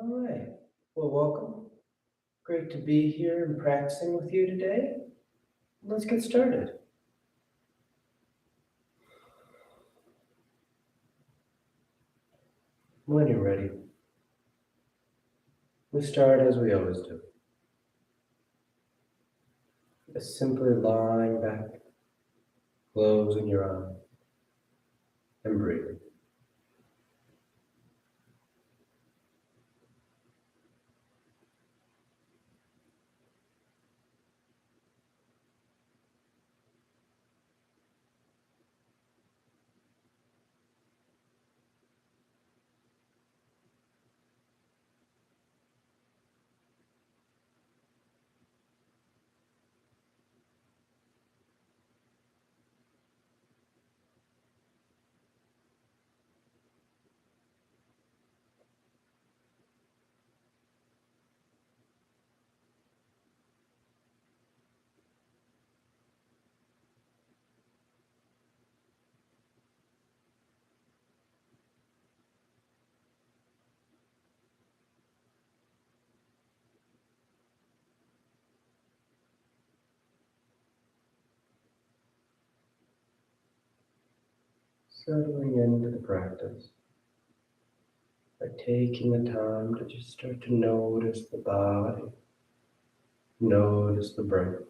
All right. Well, welcome. Great to be here and practicing with you today. Let's get started. When you're ready, we start as we always do. Just simply lying back, closing your eyes, and breathing. Settling into the practice by taking the time to just start to notice the body, notice the breath.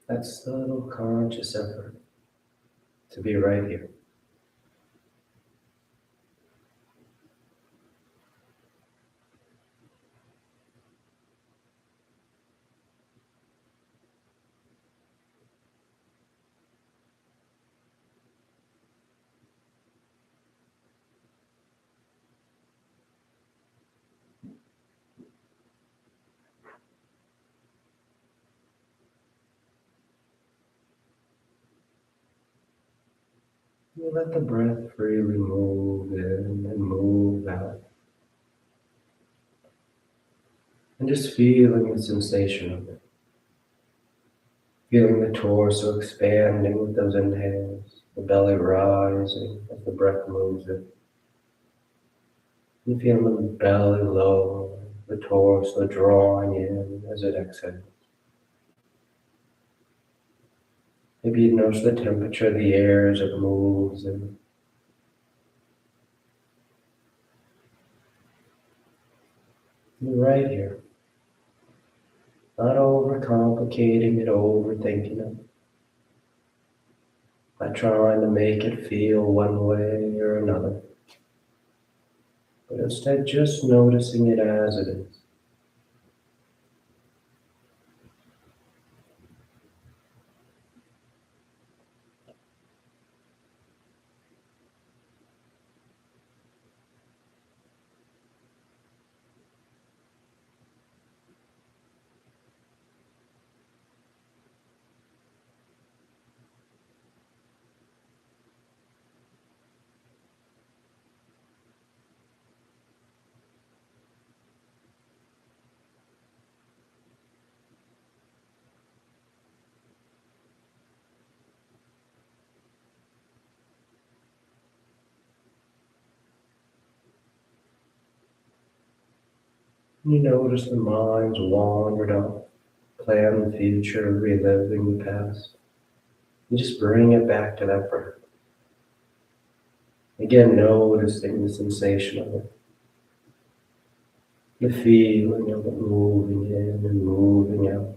That subtle conscious effort to be right here. You let the breath freely move in and move out. And just feeling the sensation of it. Feeling the torso expanding with those inhales, the belly rising as the breath moves it. You feel the belly low, the torso drawing in as it exhales. Maybe you notice the temperature of the air as it moves in. You're right here. Not overcomplicating it, overthinking it. Not trying to make it feel one way or another. But instead just noticing it as it is. You notice the mind's wandered off, plan the future, reliving the past. You just bring it back to that breath. Again, noticing the sensation of it. The feeling of it moving in and moving out.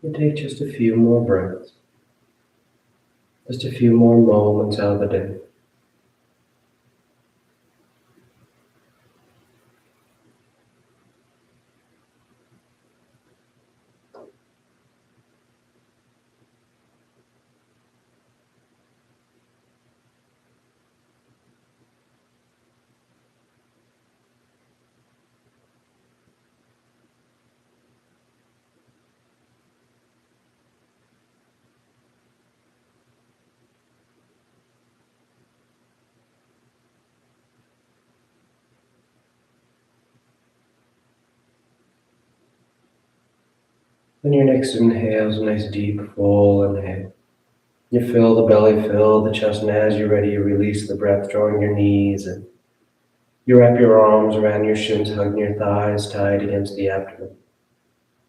And take just a few more breaths. Just a few more moments out of the day. Then your next inhale is a nice deep full inhale. You feel the belly fill, the chest, and as you're ready, you release the breath, drawing your knees in. You wrap your arms around your shins, hugging your thighs tight against the abdomen.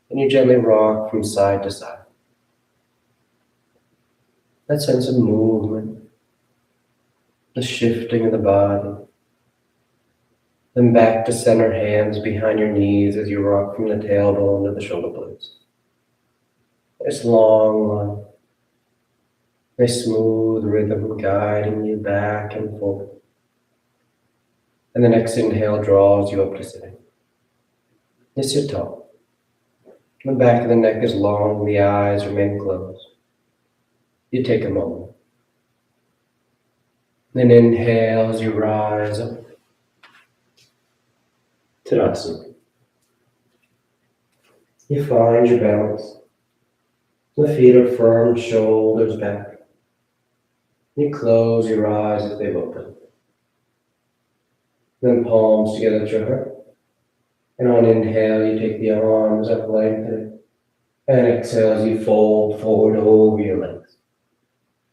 And you gently rock from side to side. That sense of movement, the shifting of the body. Then back to center, hands behind your knees as you rock from the tailbone to the shoulder blades. Nice long line. Nice smooth rhythm guiding you back and forth. And the next inhale draws you up to sitting. You sit tall. The back of the neck is long, the eyes remain closed. You take a moment. Then inhale as you rise up. Tadasana. You find your balance. The feet are firm, shoulders back. You close your eyes if they've opened. Then palms together at your heart. And on inhale, you take the arms up lengthening. And exhale as you fold forward over your legs.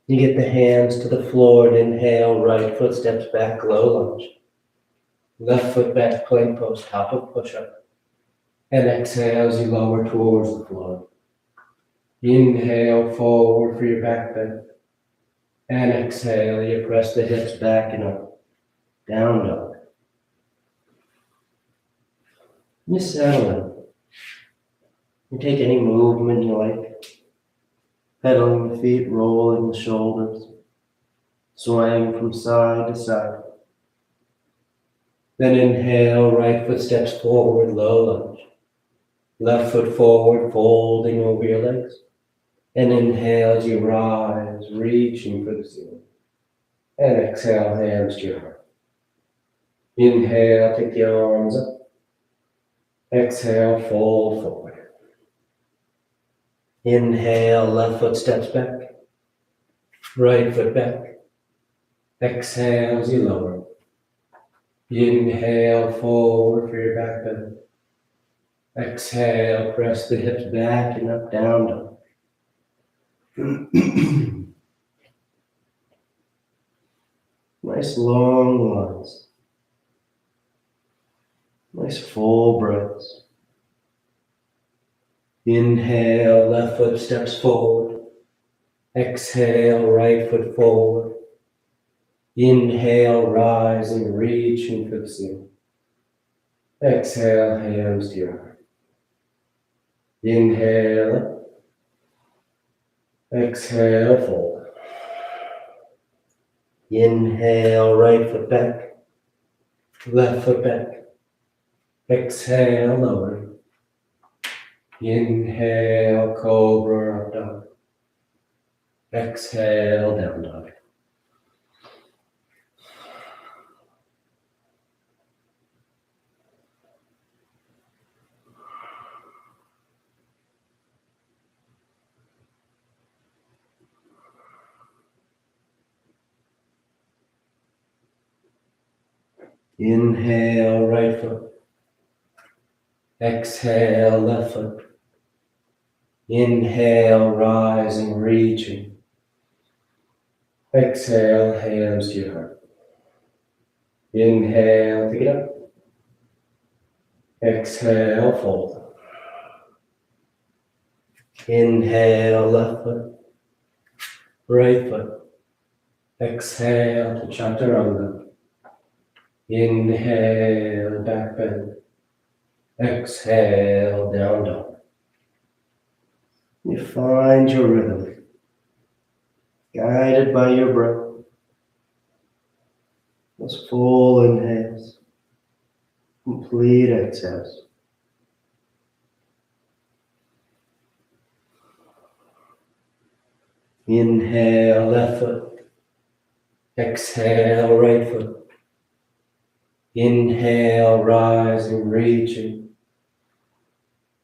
You get the hands to the floor and inhale, right foot steps back, low lunge. Left foot back, plank pose, top of push-up. And exhale as you lower towards the floor. Inhale forward for your back bend. And exhale, you press the hips back and up. Down dog. You settle in. You take any movement you like. Pedaling the feet, rolling the shoulders. Swaying from side to side. Then inhale, right foot steps forward, low lunge. Left foot forward, folding over your legs. And inhale as you rise, reaching for the ceiling. And exhale, hands to your heart. Inhale, take the arms up. Exhale, fold forward. Inhale, left foot steps back. Right foot back. Exhale as you lower. Inhale, forward for your back bend. Exhale, press the hips back and up, down dog. Nice long lines. Nice full breaths. Inhale, left foot steps forward. Exhale, right foot forward. Inhale, rising, reaching for the ceiling. Exhale, hands to your heart. Inhale. Exhale, fold. Inhale, right foot back. Left foot back. Exhale, lower. Inhale, cobra, up dog. Exhale, down dog. Inhale, right foot. Exhale, left foot. Inhale, rising, reaching. Exhale, hands to your heart. Inhale, take it up. Exhale, fold. Inhale, left foot. Right foot. Exhale to chaturanga. Inhale, back bend. Exhale, down dog. You find your rhythm, guided by your breath. Those full inhales, complete exhales. Inhale, left foot. Exhale, right foot. Inhale, rising, reaching.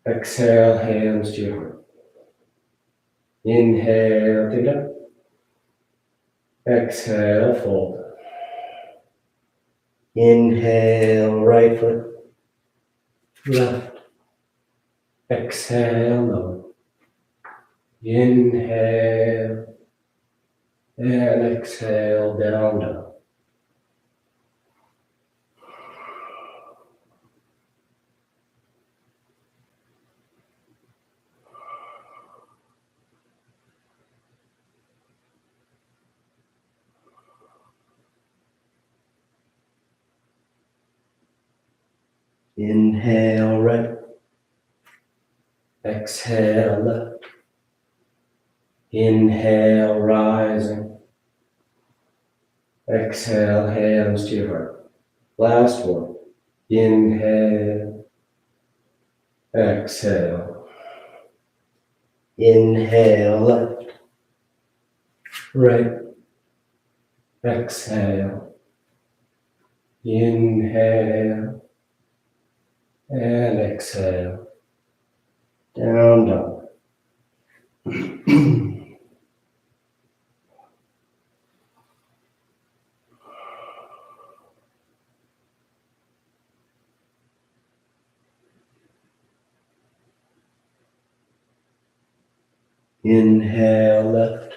Exhale, hands to your heart. Inhale, take up. Exhale, fold. Inhale, right foot. Left. Exhale, lower. Inhale. And exhale, down, down. Inhale, right. Exhale, left. Inhale, rising. Exhale, hands to your heart. Last one. Inhale. Exhale. Inhale, left. Right. Exhale. Inhale. And exhale. Down, down. Inhale, left.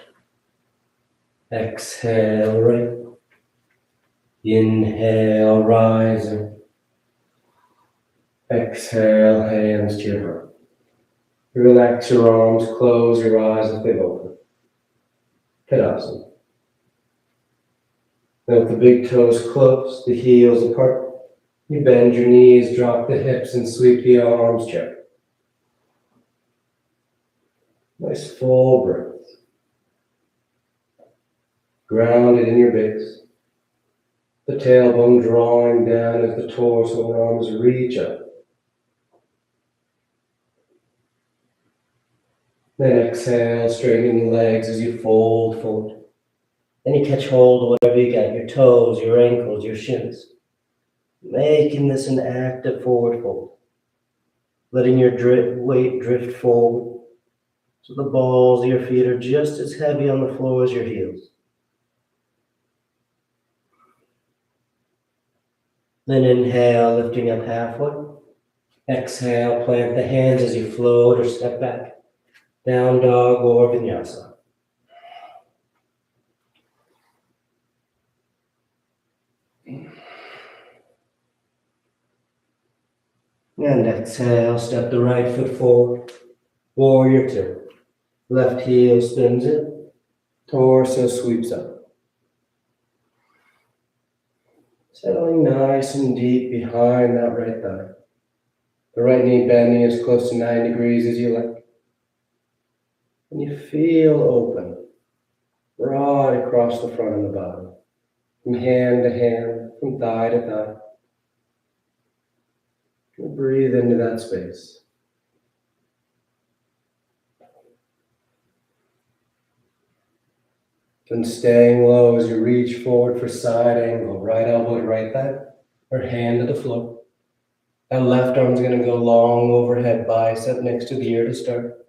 Exhale, right. Inhale, rising. Exhale, hands to your heart. Relax your arms, close your eyes as they open. Tadasana. Now with the big toes close, the heels apart. You bend your knees, drop the hips, and sweep the arms gently. Nice full breath. Grounded in your base. The tailbone drawing down as the torso and arms reach up. Then exhale, straightening the legs as you fold forward. Then you catch hold of whatever you got, your toes, your ankles, your shins. Making this an active forward fold. Letting your weight drift forward so the balls of your feet are just as heavy on the floor as your heels. Then inhale, lifting up halfway. Exhale, plant the hands as you float or step back. Down dog or vinyasa. And exhale, step the right foot forward. Warrior two. Left heel spins in. Torso sweeps up. Settling nice and deep behind that right thigh. The right knee bending as close to 9 degrees as you like. And you feel open, broad across the front and the bottom. From hand to hand, from thigh to thigh. And breathe into that space. Then staying low as you reach forward for side angle, right elbow to right thigh, or hand to the floor. That left arm's going to go long overhead bicep next to the ear to start.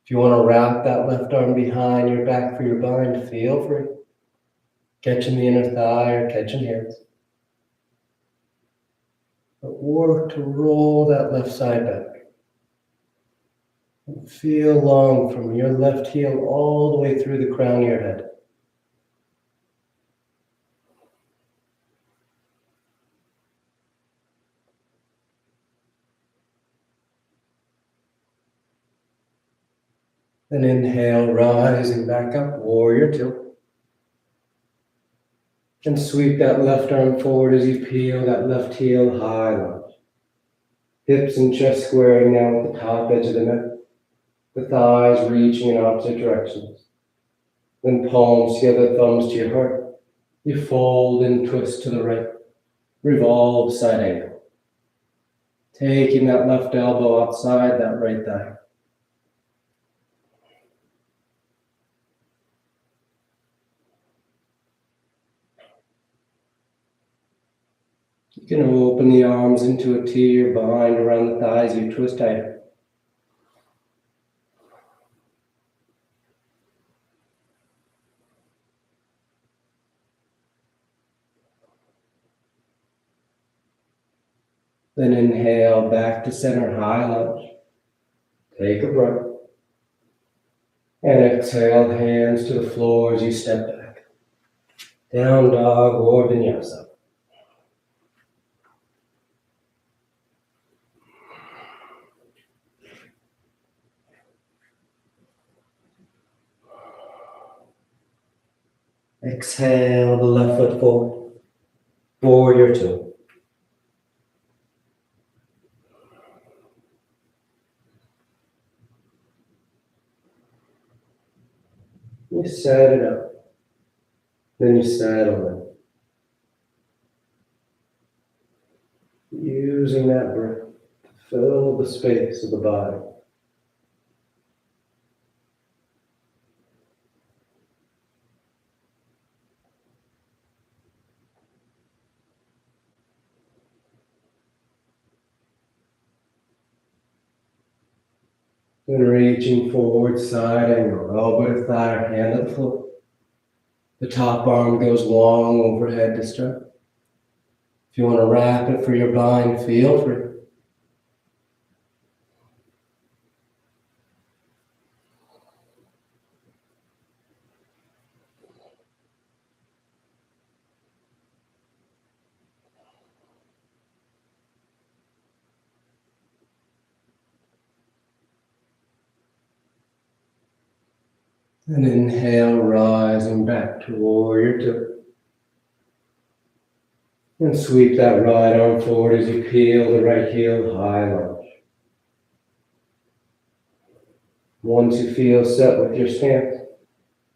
If you want to wrap that left arm behind your back for your bind, feel free. Catching the inner thigh or catching hands. But work to roll that left side back. And feel long from your left heel all the way through the crown of your head. Then inhale, rising back up, warrior two. And sweep that left arm forward as you peel that left heel high lunge. Hips and chest squaring now at the top edge of the mat. the thighs reaching in opposite directions. Then palms together, thumbs to your heart. You fold and twist to the right. Revolve side angle. Taking that left elbow outside that right thigh. You can open the arms into a T or bind around the thighs. You twist tighter. Then inhale back to center, high lunge. Take a breath. And exhale, hands to the floor as you step back. Down dog or vinyasa. Exhale the left foot forward. Warrior two. You set it up. Then you settle in. Using that breath to fill the space of the body. Then reaching forward, side angle, elbow to thigh, or hand at the floor. The top arm goes long overhead to start. If you want to wrap it for your bind, feel free. And inhale, rising back to warrior two. And sweep that right arm forward as you peel the right heel, high lunge. Once you feel set with your stance,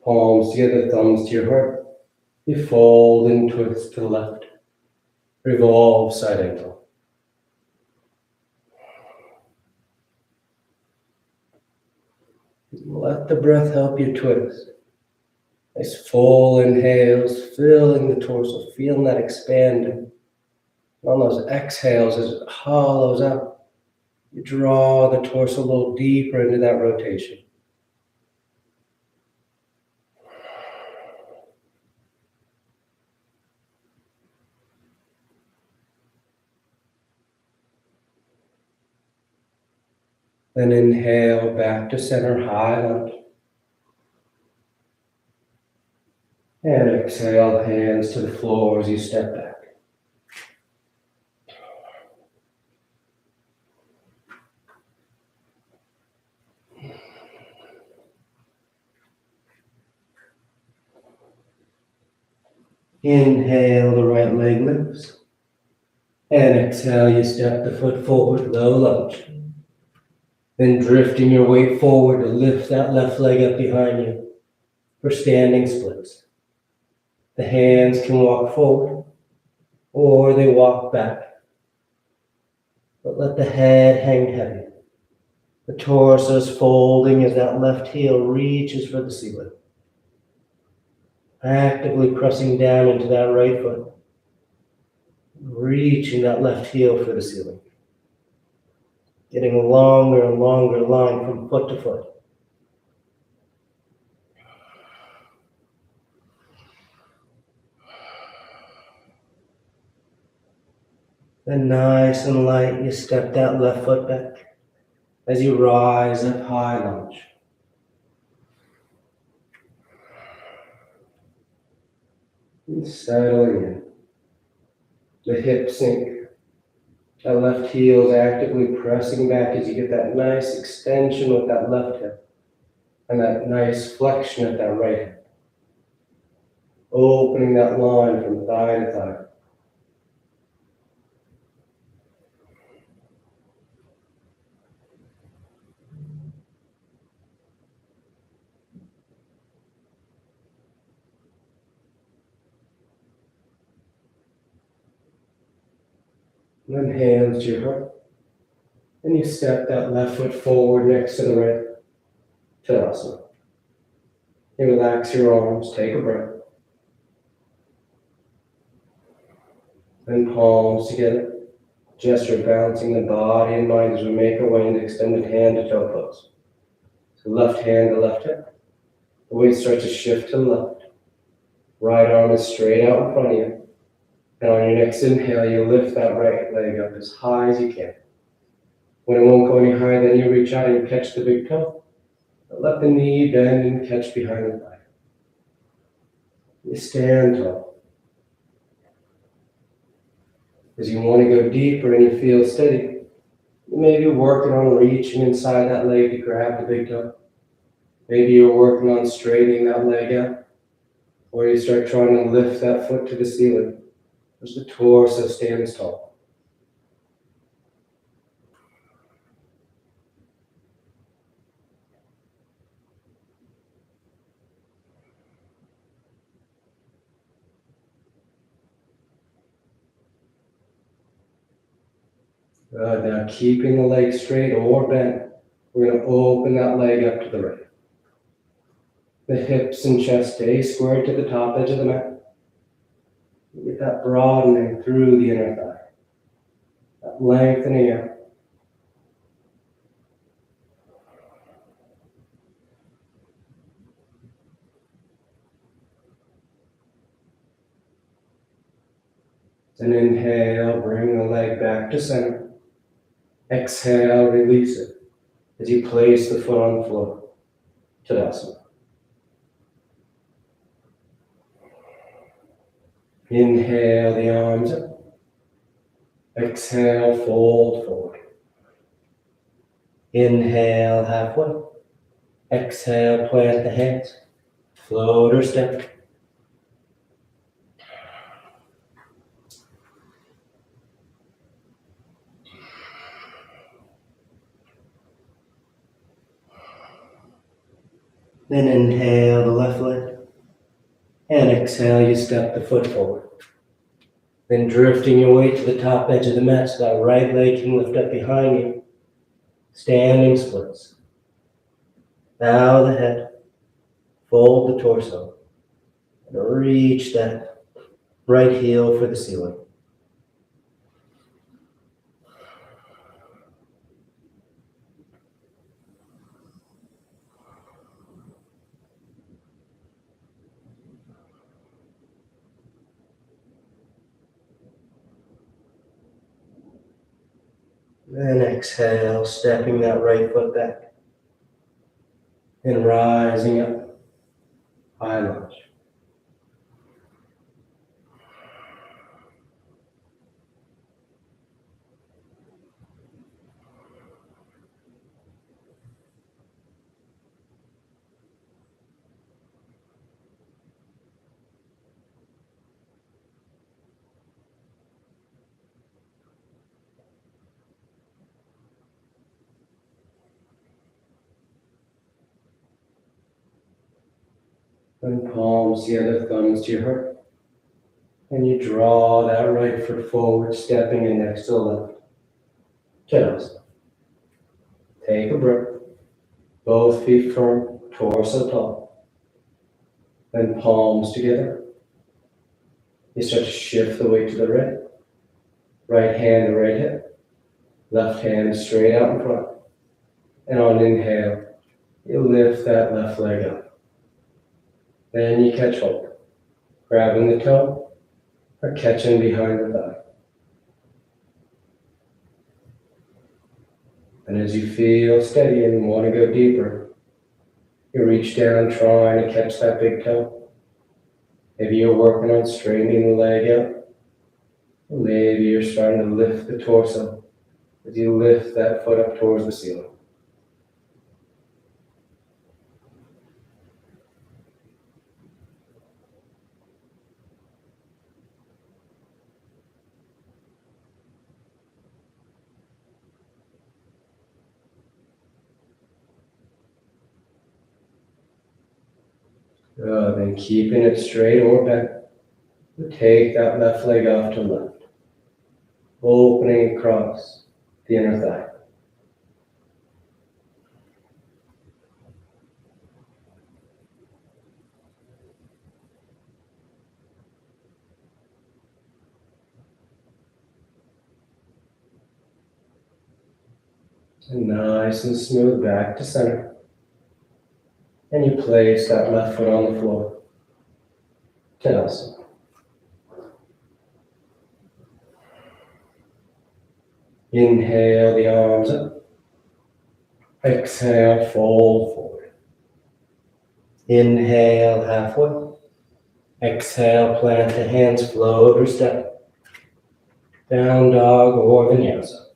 palms together, thumbs to your heart, you fold and twist to the left. Revolve side angle. Let the breath help you twist. Nice full inhales, filling the torso, feeling that expanding. On those exhales, as it hollows out, you draw the torso a little deeper into that rotation. Then inhale back to center, high lunge. And exhale, hands to the floor as you step back. Inhale, the right leg lifts. And exhale, you step the foot forward, low lunge. Then drifting your weight forward to lift that left leg up behind you for standing splits. The hands can walk forward or they walk back. But let the head hang heavy. The torso is folding as that left heel reaches for the ceiling. Actively pressing down into that right foot. Reaching that left heel for the ceiling. Getting a longer and longer line from foot to foot. Then nice and light, you step that left foot back as you rise up, high lunge. And settling in. The hips sink. That left heel is actively pressing back as you get that nice extension with that left hip. And that nice flexion at that right hip. Opening that line from thigh to thigh. And then hands to your heart. And you step that left foot forward next to the right. Tadasana. You relax your arms, take a breath. Then palms together. Gesture balancing the body and mind as we make our way into extended hand to toe pose. So left hand to left hip. The weight starts to shift to the left. Right arm is straight out in front of you. And on your next inhale, you lift that right leg up as high as you can. When it won't go any higher, then you reach out and you catch the big toe. Let the knee bend and catch behind the thigh. You stand tall. As you want to go deeper and you feel steady, you may be working on reaching inside that leg to grab the big toe. Maybe you're working on straightening that leg out, or you start trying to lift that foot to the ceiling as the torso stands tall. Good. Now keeping the leg straight or bent, we're going to open that leg up to the right. The hips and chest stay squared to the top edge of the mat. You get that broadening through the inner thigh, that lengthening out. Then inhale, bring the leg back to center. Exhale, release it as you place the foot on the floor. Tadasana. Inhale the arms up. Exhale, fold forward. Inhale, halfway. Exhale, plant the hands. Float or step. Then inhale the left leg. And exhale, you step the foot forward. Then drifting your weight to the top edge of the mat so that right leg can lift up behind you. Standing splits. Bow the head. Fold the torso. And reach that right heel for the ceiling. Then exhale, stepping that right foot back. And rising up, high lunge. And palms together, thumbs to your heart. And you draw that right foot forward, stepping in next to the left. Tadasana. Take a breath. Both feet firm, torso tall. Then palms together. You start to shift the weight to the right. Right hand to right hip. Left hand straight out in front. And on inhale, you lift that left leg up. Then you catch hold, grabbing the toe or catching behind the thigh. And as you feel steady and want to go deeper, you reach down trying to catch that big toe. Maybe you're working on straightening the leg out. Maybe you're starting to lift the torso as you lift that foot up towards the ceiling. Then keeping it straight or bent, take that left leg off to the left. opening across the inner thigh. And nice and smooth back to center. And you place that left foot on the floor. Tadasana. Inhale the arms up. Exhale, fold forward. Inhale halfway. Exhale, plant the hands, float or step. Down dog or vinyasa.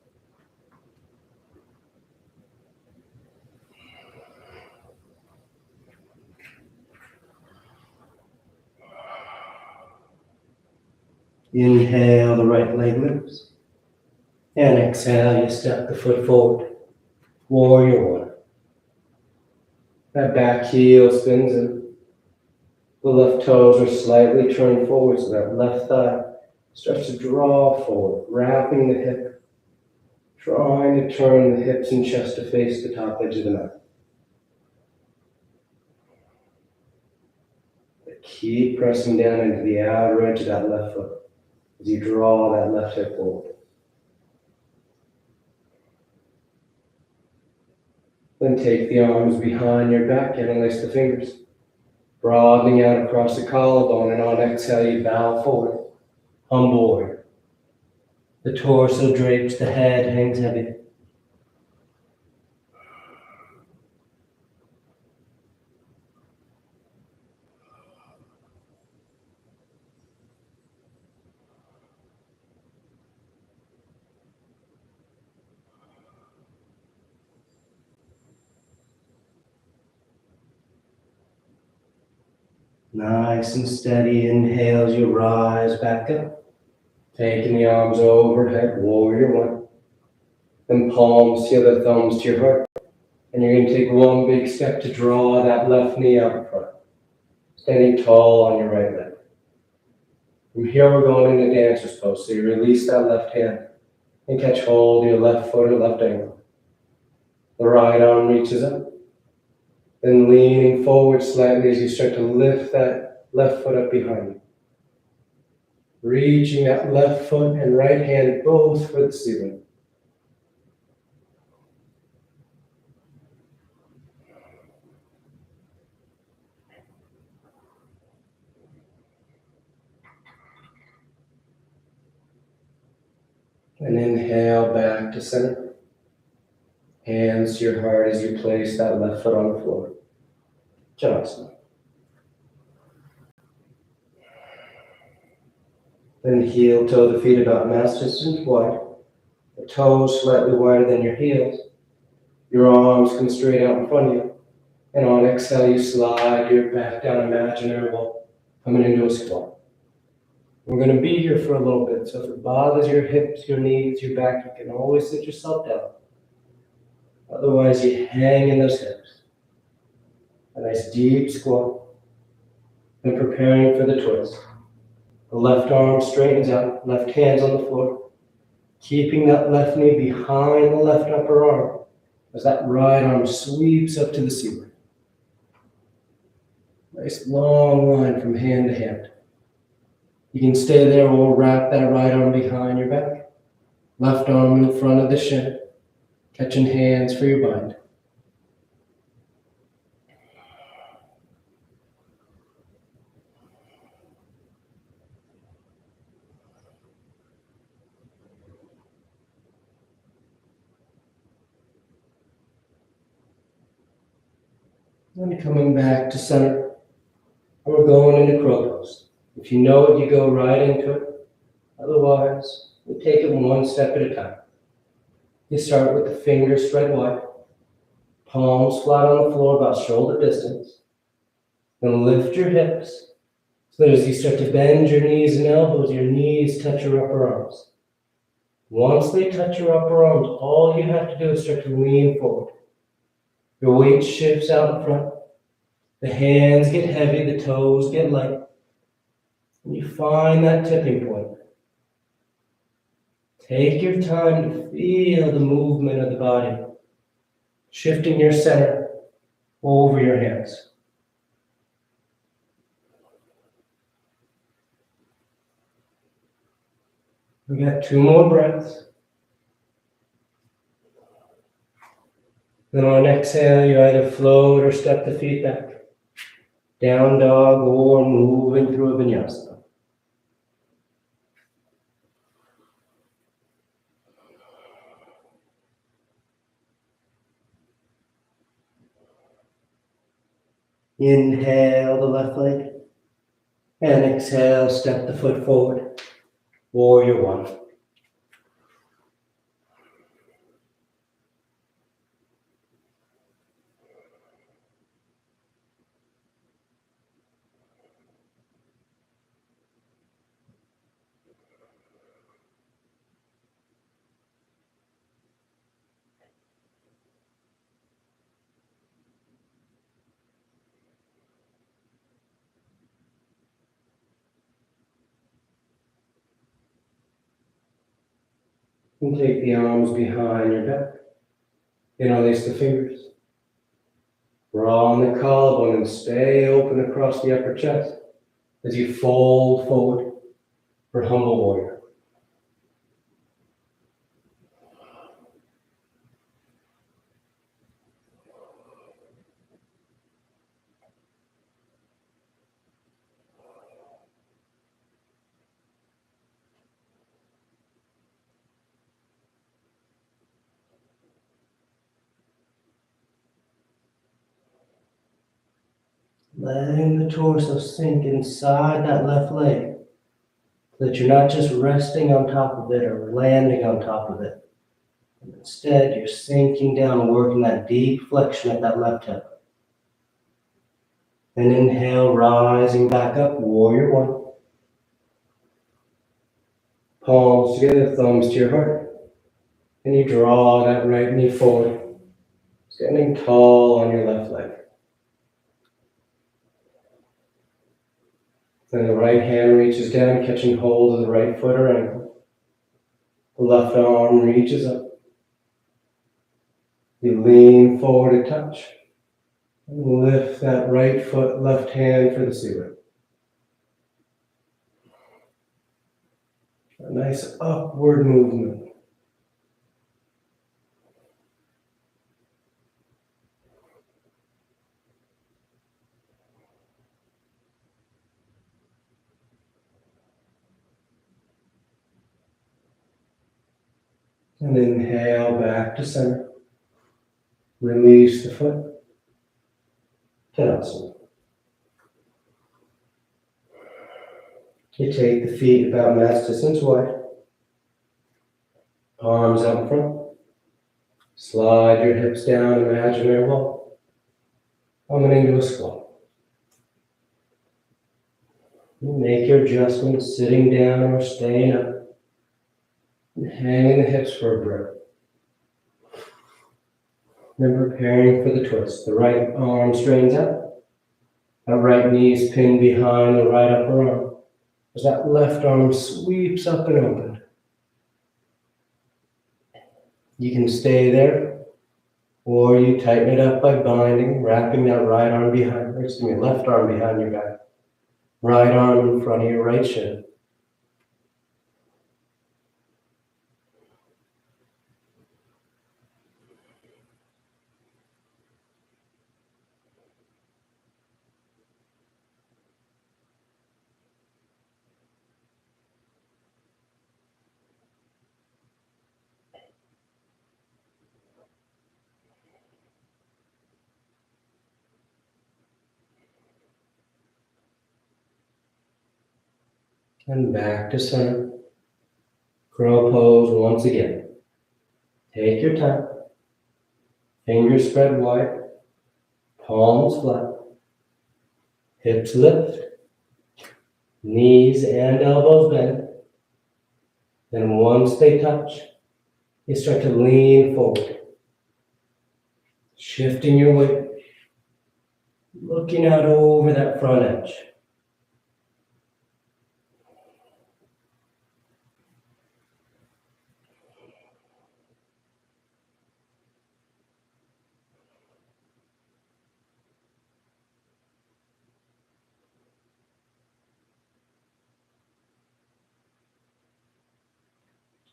Inhale, the right leg lifts. And exhale, you step the foot forward. Warrior one. That back heel spins in. The left toes are slightly turned forward so that left thigh starts to draw forward, wrapping the hip, trying to turn the hips and chest to face the top edge of the mat. But keep pressing down into the outer edge of that left foot as you draw that left hip forward. Then take the arms behind your back, interlace the fingers, broadening out across the collarbone, and on exhale you bow forward, humble warrior. The torso drapes, the head hangs heavy. Nice and steady inhale as you rise back up. Taking the arms overhead, warrior one. Then palms together, thumbs to your heart. And you're going to take one big step to draw that left knee out in front. Standing tall on your right leg. From here we're going into dancer's pose. So you release that left hand and catch hold of your left foot or left ankle. The right arm reaches up. Then leaning forward slightly as you start to lift that left foot up behind you. Reaching that left foot and right hand both for the ceiling. And inhale back to center. Hands to your heart as you place that left foot on the floor. Tadasana. Then heel toe the feet about mass distance wide. The toes slightly wider than your heels. Your arms come straight out in front of you. And on exhale, you slide your back down imaginary wall, coming into a squat. We're going to be here for a little bit, so if it bothers your hips, your knees, your back, you can always sit yourself down. Otherwise, you hang in those hips. A nice deep squat. And preparing for the twist. The left arm straightens out, left hand's on the floor. Keeping that left knee behind the left upper arm as that right arm sweeps up to the ceiling. Nice long line from hand to hand. You can stay there or wrap that right arm behind your back. Left arm in front of the shin. Catching hands for your bind. Then coming back to center. And we're going into crow pose. If you know it, you go right into it. Otherwise, we take it one step at a time. You start with the fingers spread wide. Palms flat on the floor about shoulder distance. Then lift your hips. So that as you start to bend your knees and elbows, your knees touch your upper arms. Once they touch your upper arms, all you have to do is start to lean forward. Your weight shifts out in front. The hands get heavy, the toes get light. And you find that tipping point. Take your time to feel the movement of the body, shifting your center over your hands. We got 2 more breaths. Then on exhale, you either float or step the feet back. Down dog or moving through a vinyasa. Inhale the left leg. And exhale, step the foot forward. Warrior 1. And take the arms behind your back. Interlace the fingers. Draw on the collarbone and stay open across the upper chest as you fold forward for humble warrior. Letting the torso sink inside that left leg so that you're not just resting on top of it or landing on top of it. Instead, you're sinking down and working that deep flexion at that left hip. And inhale, rising back up, warrior 1. Palms together, thumbs to your heart. And you draw that right knee forward, standing tall on your left leg. Then the right hand reaches down, catching hold of the right foot or ankle. The left arm reaches up. You lean forward a touch. And lift that right foot, left hand for the ceiling. A nice upward movement. And inhale back to center. Release the foot. Tadasana. You take the feet about mass distance wide. Arms out front. Slide your hips down, imaginary wall. Coming into a squat. You make your adjustments sitting down or staying up. And hanging the hips for a breath. Then preparing for the twist. The right arm straightens out. That right knee is pinned behind the right upper arm. As that left arm sweeps up and open. You can stay there, or you tighten it up by binding, wrapping that right arm behind, left arm behind your back. Right arm in front of your right shin. And back to center. Crow pose once again. Take your time. Fingers spread wide. Palms flat. Hips lift. Knees and elbows bend. Then once they touch, you start to lean forward. Shifting your weight. Looking out over that front edge.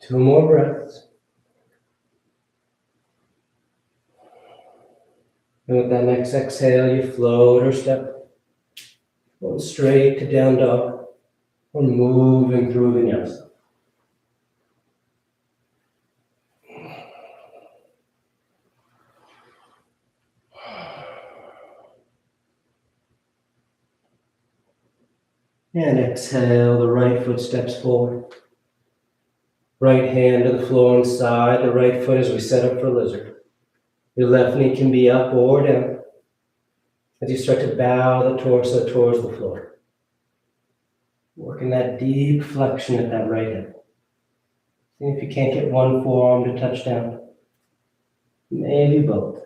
2 more breaths. And with that next exhale, you float or step going straight to down dog or moving through vinyasa. And exhale, the right foot steps forward. Right hand to the floor inside the right foot as we set up for lizard. Your left knee can be up or down as you start to bow the torso towards the floor. Working that deep flexion at that right hip. See if you can't get one forearm to touch down. Maybe both.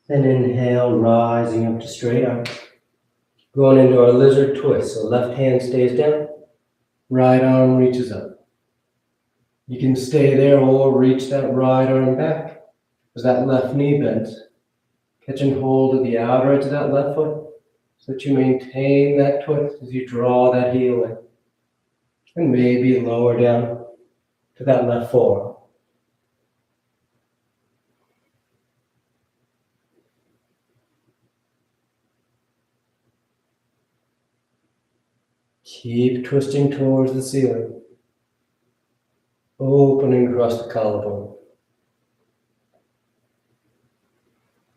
Then inhale, rising up to straight arms. Going into our lizard twist. So left hand stays down, right arm reaches up. You can stay there or reach that right arm back as that left knee bends. Catching hold of the outer edge of that left foot so that you maintain that twist as you draw that heel in. And maybe lower down to that left forearm. Keep twisting towards the ceiling. Opening across the collarbone.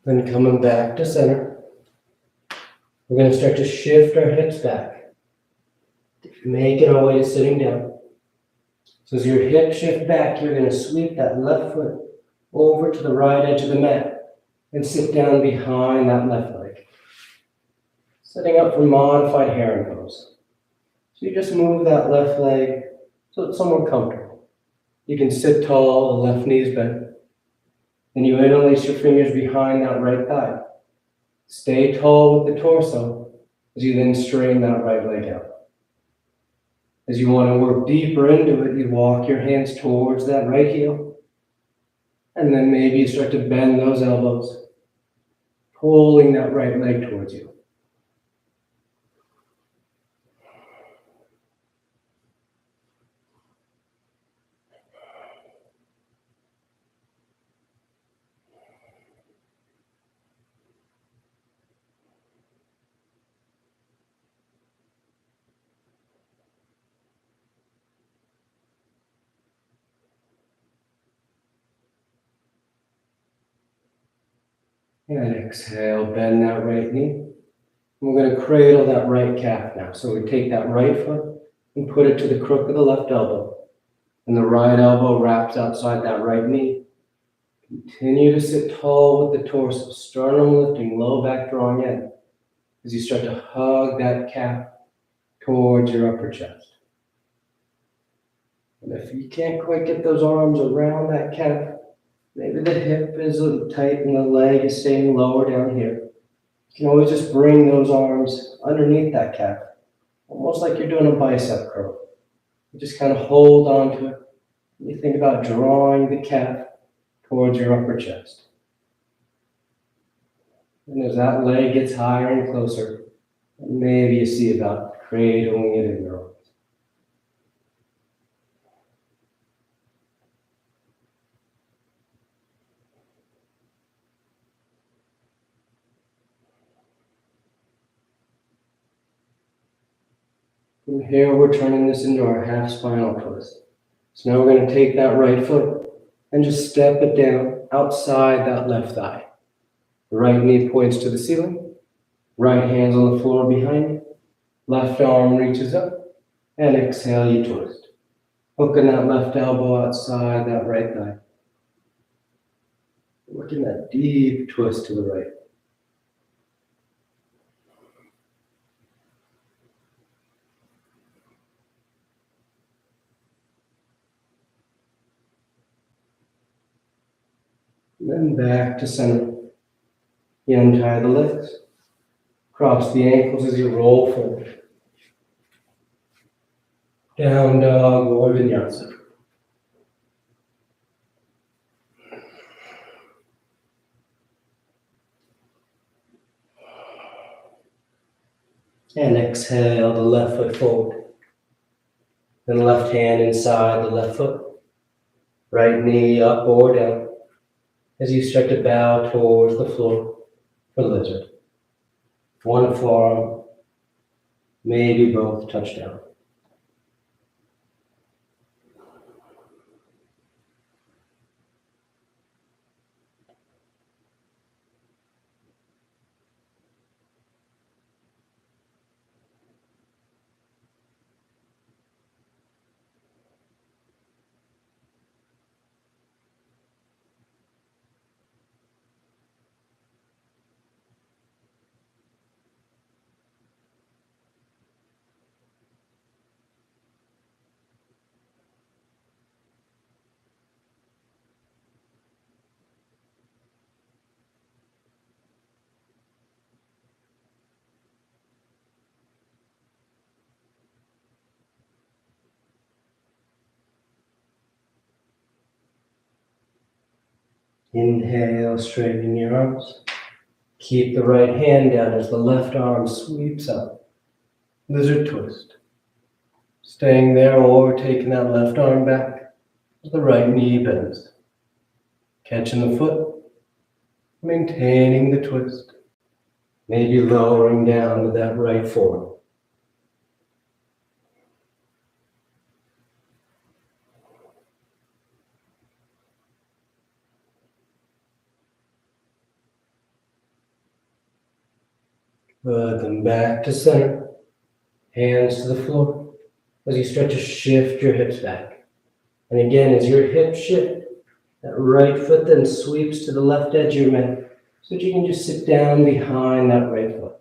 Then coming back to center. We're going to start to shift our hips back. Making our way to sitting down. So as your hips shift back, you're going to sweep that left foot over to the right edge of the mat and sit down behind that left leg. Setting up for modified heron pose. So you just move that left leg so it's somewhat comfortable. You can sit tall, the left knee's bent. And you interlace your fingers behind that right thigh. Stay tall with the torso as you then straighten that right leg out. As you want to work deeper into it, you walk your hands towards that right heel. And then maybe you start to bend those elbows, pulling that right leg towards you. And exhale, bend that right knee. We're going to cradle that right calf now. So we take that right foot and put it to the crook of the left elbow. And the right elbow wraps outside that right knee. Continue to sit tall with the torso, sternum lifting, low back drawing in. As you start to hug that calf towards your upper chest. And if you can't quite get those arms around that calf, maybe the hip is a little tight and the leg is staying lower down here. You can always just bring those arms underneath that calf, almost like you're doing a bicep curl. You just kind of hold on to it. You think about drawing the calf towards your upper chest. And as that leg gets higher and closer, maybe you see about cradling it in your arms. From here, we're turning this into our half spinal twist. So now we're going to take that right foot and just step it down outside that left thigh. The right knee points to the ceiling, right hand's on the floor behind you, left arm reaches up, and exhale, you twist. Hooking that left elbow outside that right thigh. Working that deep twist to the right. Then back to center. You untie the legs. Cross the ankles as you roll forward. Down dog or vinyasa. And exhale the left foot forward. Then left hand inside the left foot. Right knee up or down as you start to bow towards the floor for lizard. One forearm, maybe both touch down. Inhale, straighten your arms. Keep the right hand down as the left arm sweeps up. Lizard twist. Staying there or taking that left arm back as the right knee bends. Catching the foot, maintaining the twist. Maybe lowering down to that right forearm. Good, then back to center. Hands to the floor as you start to shift your hips back. And again, as your hips shift, that right foot then sweeps to the left edge of your mat so that you can just sit down behind that right foot.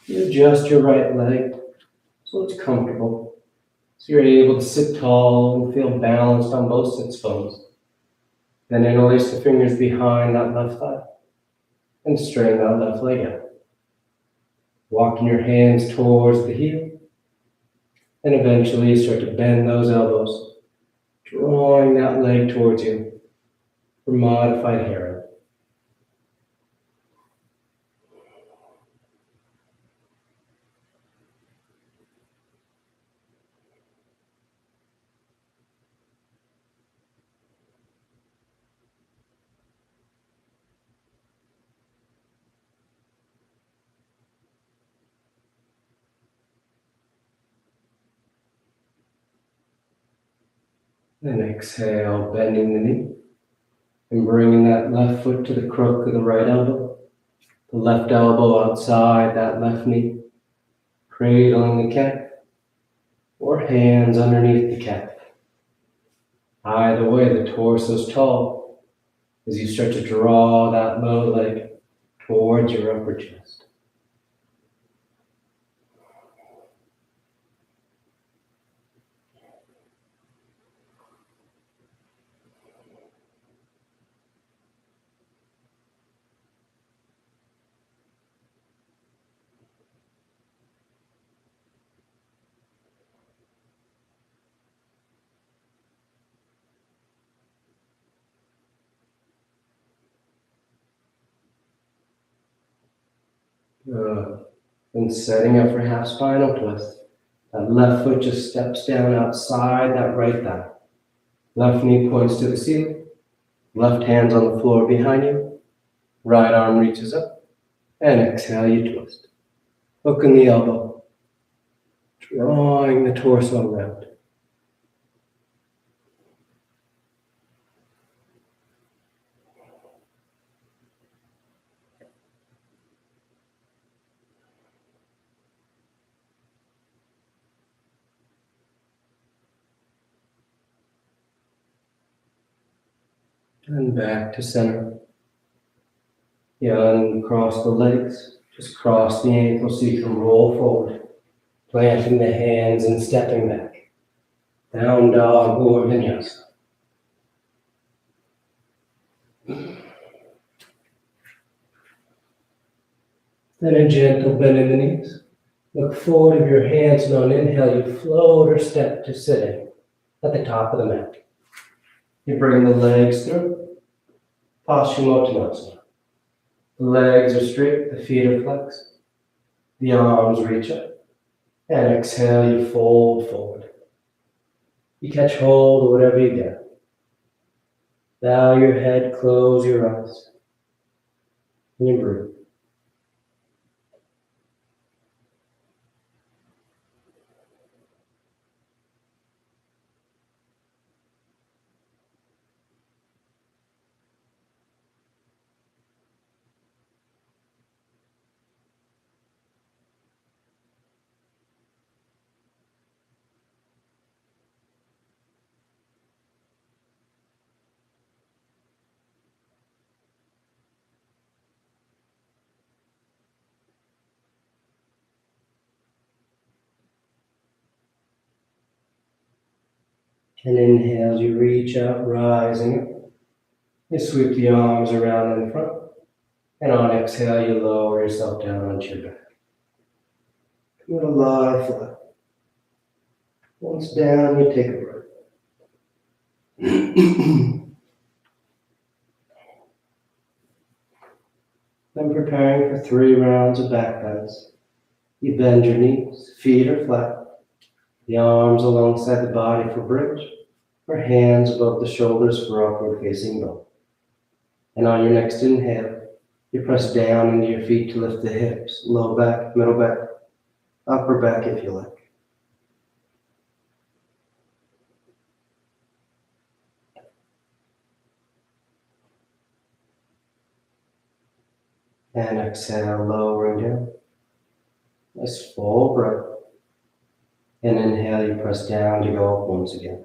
You adjust your right leg so it's comfortable. So you're able to sit tall and feel balanced on both sits bones. Then interlace the fingers behind that left thigh and straighten that left leg out. Walking your hands towards the heel and eventually start to bend those elbows, drawing that leg towards you for modified heron. Then exhale, bending the knee and bringing that left foot to the crook of the right elbow. The left elbow outside that left knee, cradling the calf or hands underneath the calf. Either way, the torso's tall as you start to draw that low leg towards your upper chest. Then setting up for half spinal twist. That left foot just steps down outside that right thigh. Left knee points to the ceiling. Left hand's on the floor behind you. Right arm reaches up. And exhale, you twist. Hooking the elbow. Drawing the torso around. And back to center. Uncross the legs. Just cross the ankles so you can roll forward. Planting the hands and stepping back. Down dog or vinyasa. Then a gentle bend in the knees. Look forward of your hands, and on inhale, you float or step to sitting at the top of the mat. You bring the legs through, Paschimottanasana. The legs are straight, the feet are flexed, the arms reach up, and exhale, you fold forward. You catch hold of whatever you get. Bow your head, close your eyes, and you breathe. And inhale, you reach out, rising up. You sweep the arms around in front. And on exhale, you lower yourself down onto your back. Come to lie flat. Once down, you take a breath. Then preparing for 3 rounds of back bends. You bend your knees, feet are flat. The arms alongside the body for bridge, or hands above the shoulders for upward facing dog. And on your next inhale, you press down into your feet to lift the hips, low back, middle back, upper back if you like. And exhale, lowering down. Nice full breath. And inhale, you press down to go up once again.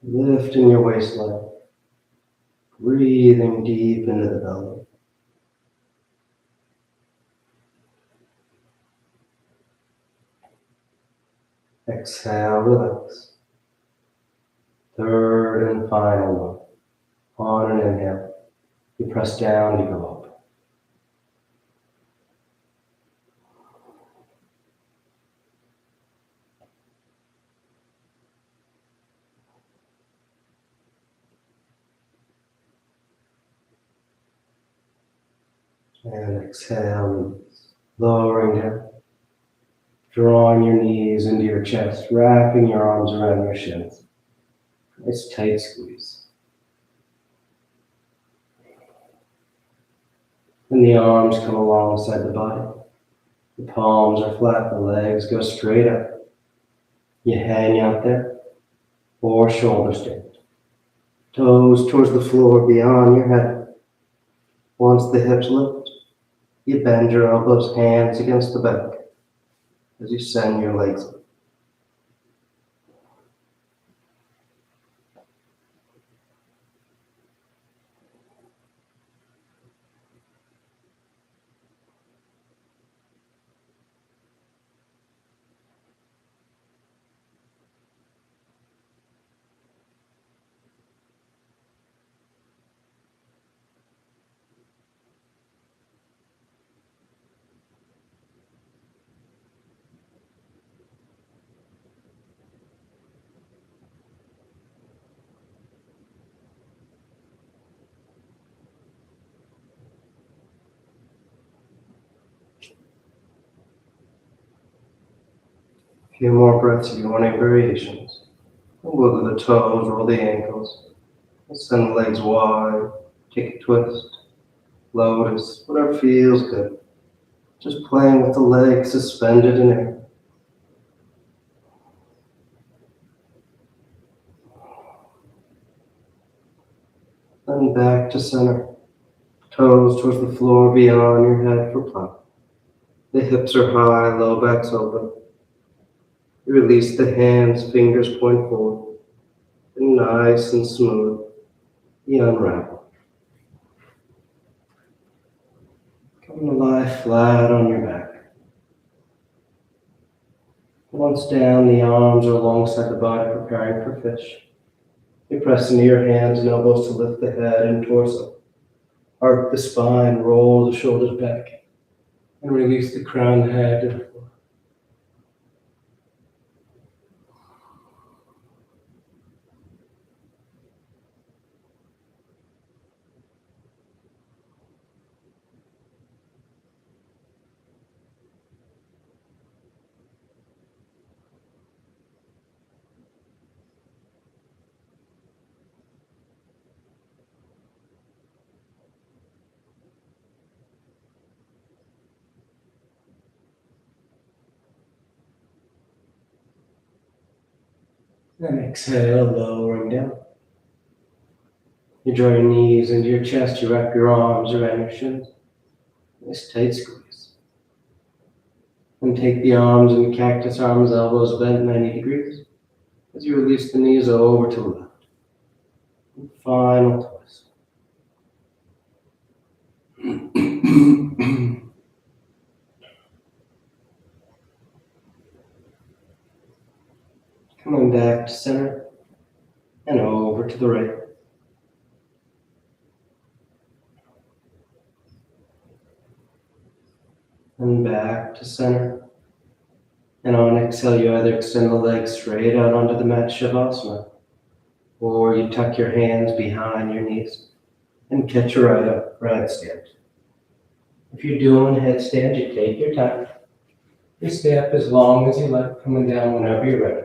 Lifting your waistline. Breathing deep into the belly. Exhale, relax. Third and final one. On an inhale, you press down to go up. And exhale, lowering down. Drawing your knees into your chest, wrapping your arms around your shins. Nice tight squeeze. And the arms come alongside the body. The palms are flat, the legs go straight up. You hang out there, or shoulder stand. Toes towards the floor beyond your head. Once the hips lift, you bend your elbows, hands against the back as you send your legs up. A few more breaths if you want any variations. Wiggle the toes, roll the ankles. Send the legs wide. Take a twist. Lotus, whatever feels good. Just playing with the legs suspended in air. Then back to center. Toes towards the floor beyond your head for plow. The hips are high, low back's open. You release the hands, fingers point forward. And nice and smooth, you unravel. Come to lie flat on your back. Once down, the arms are alongside the body, preparing for fish. You press into your hands and elbows to lift the head and torso. Arc the spine, roll the shoulders back, and release the crown head to the floor. Then exhale, lowering down. You draw your knees into your chest, you wrap your arms around your shins. Nice tight squeeze. And take the arms in cactus arms, elbows bent 90 degrees as you release the knees over to the left. And final twist. Coming back to center and over to the right. And back to center. And on exhale, you either extend the legs straight out onto the mat, Shavasana, or you tuck your hands behind your knees and catch a right up, right stand. If you're doing headstand, you take your time. You stay up as long as you like, coming down whenever you're ready.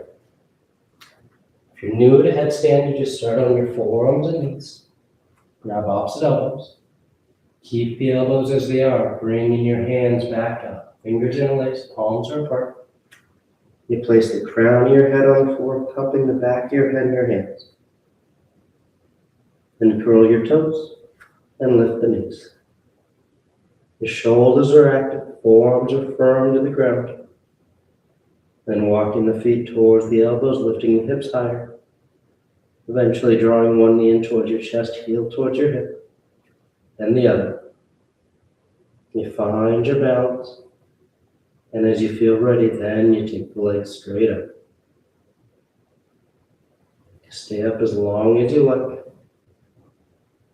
If you're new to headstand, you just start on your forearms and knees. Grab opposite elbows. Keep the elbows as they are, bringing your hands back up. Fingers interlaced, palms are apart. You place the crown of your head on the floor, cupping the back of your head in your hands. Then curl your toes and lift the knees. The shoulders are active, forearms are firm to the ground. Then walking the feet towards the elbows, lifting the hips higher. Eventually drawing one knee in towards your chest, heel towards your hip, then the other. You find your balance, and as you feel ready, then you take the legs straight up. Stay up as long as you like,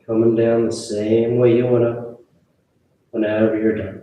coming down the same way you went up whenever you're done.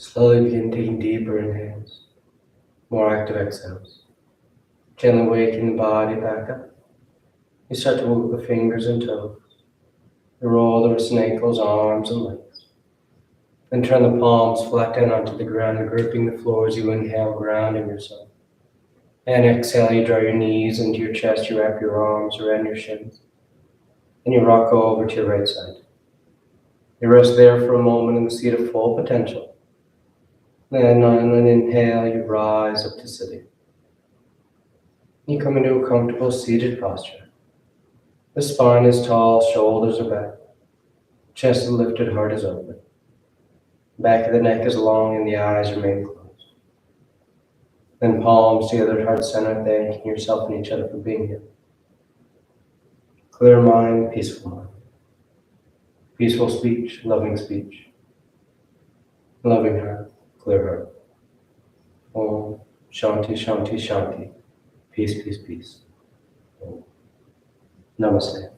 Slowly begin taking deeper inhales, more active exhales. Gently waking the body back up. You start to move the fingers and toes. You roll the wrists and ankles, arms and legs. Then turn the palms flat down onto the ground, gripping the floor as you inhale, grounding yourself. And exhale, you draw your knees into your chest, you wrap your arms around your shins. And you rock over to your right side. You rest there for a moment in the seat of full potential. Then on an inhale, you rise up to sitting. You come into a comfortable seated posture. The spine is tall, shoulders are back. Chest is lifted, heart is open. Back of the neck is long and the eyes remain closed. Then palms together at heart center, thanking yourself and each other for being here. Clear mind, peaceful mind. Peaceful speech, loving speech. Loving heart, clear heart. Om Shanti, Shanti, Shanti. Peace, peace, peace. Om. Namaste.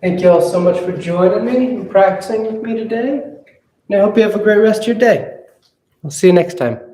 Thank you all so much for joining me and practicing with me today. And I hope you have a great rest of your day. We'll see you next time.